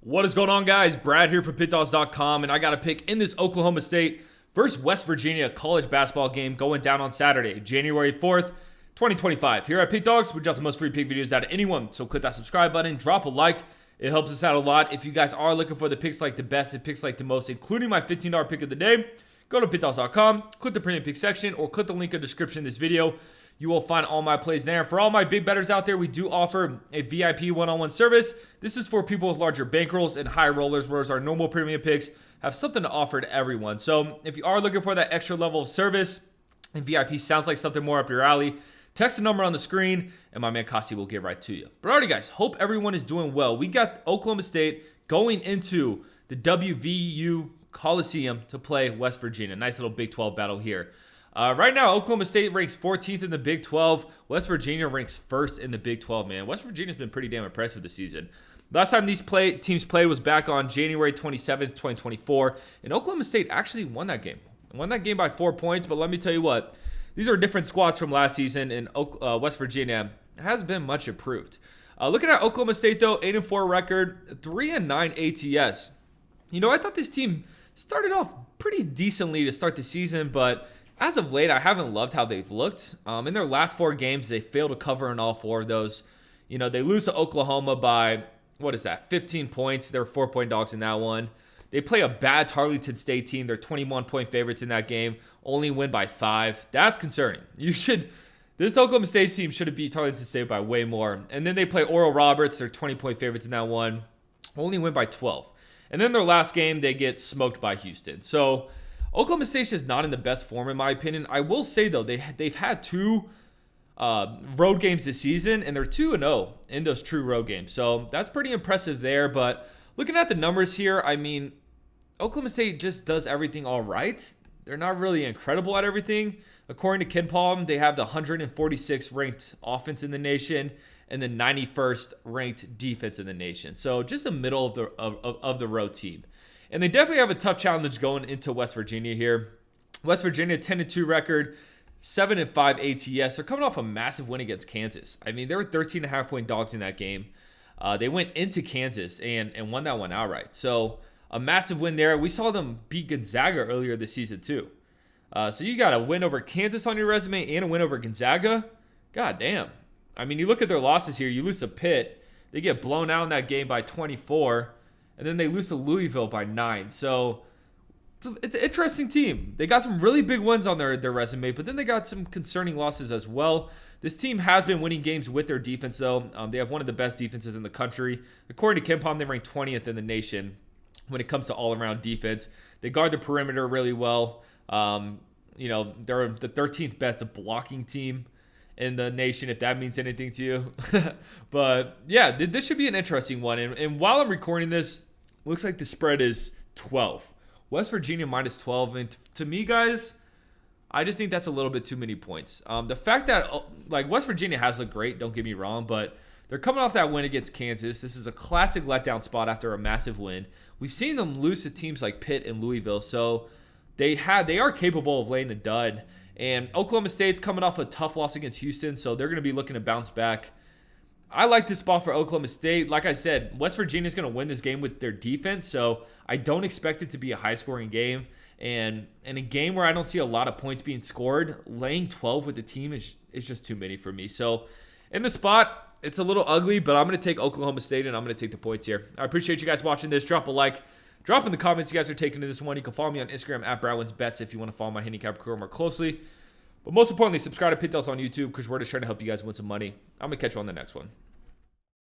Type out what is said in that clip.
What is going on, guys? Brad here from Pickdawgz.com, and I got a pick in this Oklahoma State versus West Virginia college basketball game going down on Saturday, January 4th, 2025. Here at Pick Dawgz, we drop the most free pick videos out of anyone, so click that subscribe button, drop a like. It helps us out a lot. If you guys are looking for the picks like the best and picks like the most, including my $15 pick of the day, go to Pickdawgz.com, click the premium pick section, or click the link in the description of this video. You will find all my plays there. For all my big bettors out there, we do offer a VIP one-on-one service. This is for people with larger bankrolls and high rollers, whereas our normal premium picks have something to offer to everyone. So if you are looking for that extra level of service and VIP sounds like something more up your alley, text the number on the screen and my man Kasi will get right to you. But alrighty, guys, hope everyone is doing well. We got Oklahoma State going into the WVU Coliseum to play West Virginia. Nice little Big 12 battle here. Right now, Oklahoma State ranks 14th in the Big 12. West Virginia ranks 1st in the Big 12, man. West Virginia's been pretty damn impressive this season. Last time these teams played was back on January 27th, 2024, and Oklahoma State actually won that game. Won that game by 4 points, but let me tell you what. These are different squads from last season, and West Virginia has been much improved. Looking at Oklahoma State, though, 8-4 record, 3-9 ATS. You know, I thought this team started off pretty decently to start the season, but as of late, I haven't loved how they've looked. In their last 4 games, they failed to cover in all 4 of those. You know, they lose to Oklahoma by, 15 points. They're 4-point dogs in that one. They play a bad Tarleton State team. They're 21-point favorites in that game. Only win by 5. That's concerning. This Oklahoma State team should have beat Tarleton State by way more. And then they play Oral Roberts. They're 20-point favorites in that one. Only win by 12. And then their last game, they get smoked by Houston. So Oklahoma State's just not in the best form, in my opinion. I will say, though, they've had 2 road games this season, and they're 2-0 in those true road games. So that's pretty impressive there. But looking at the numbers here, I mean, Oklahoma State just does everything all right. They're not really incredible at everything. According to KenPom, they have the 146th ranked offense in the nation and the 91st ranked defense in the nation. So just the middle of the road team. And they definitely have a tough challenge going into West Virginia here. West Virginia, 10-2 record, 7-5 ATS. They're coming off a massive win against Kansas. I mean, they were 13.5-point dogs in that game. They went into Kansas and won that one outright. So a massive win there. We saw them beat Gonzaga earlier this season too. So you got a win over Kansas on your resume and a win over Gonzaga. God damn. I mean, you look at their losses here. You lose to Pitt. They get blown out in that game by 24. And then they lose to Louisville by 9. So it's an interesting team. They got some really big wins on their resume, but then they got some concerning losses as well. This team has been winning games with their defense, though. They have one of the best defenses in the country. According to KenPom, they rank 20th in the nation when it comes to all-around defense. They guard the perimeter really well. You know, they're the 13th best blocking team in the nation, if that means anything to you. But yeah, this should be an interesting one. And while I'm recording this, looks like the spread is 12. West Virginia minus 12. And to me, guys, I just think that's a little bit too many points. The fact that West Virginia has looked great, don't get me wrong, but they're coming off that win against Kansas. This is a classic letdown spot after a massive win. We've seen them lose to teams like Pitt and Louisville, so they are capable of laying a dud. And Oklahoma State's coming off a tough loss against Houston, so they're going to be looking to bounce back. I like this spot for Oklahoma State. Like I said, West Virginia's going to win this game with their defense, so I don't expect it to be a high-scoring game. And in a game where I don't see a lot of points being scored, laying 12 with the team is just too many for me. So in the spot, it's a little ugly, but I'm going to take Oklahoma State, and I'm going to take the points here. I appreciate you guys watching this. Drop a like. Drop in the comments you guys are taking to this one. You can follow me on Instagram at BradWinsBets if you want to follow my handicapper career more closely. But most importantly, subscribe to Pick Dawgz on YouTube because we're just trying to help you guys win some money. I'm going to catch you on the next one.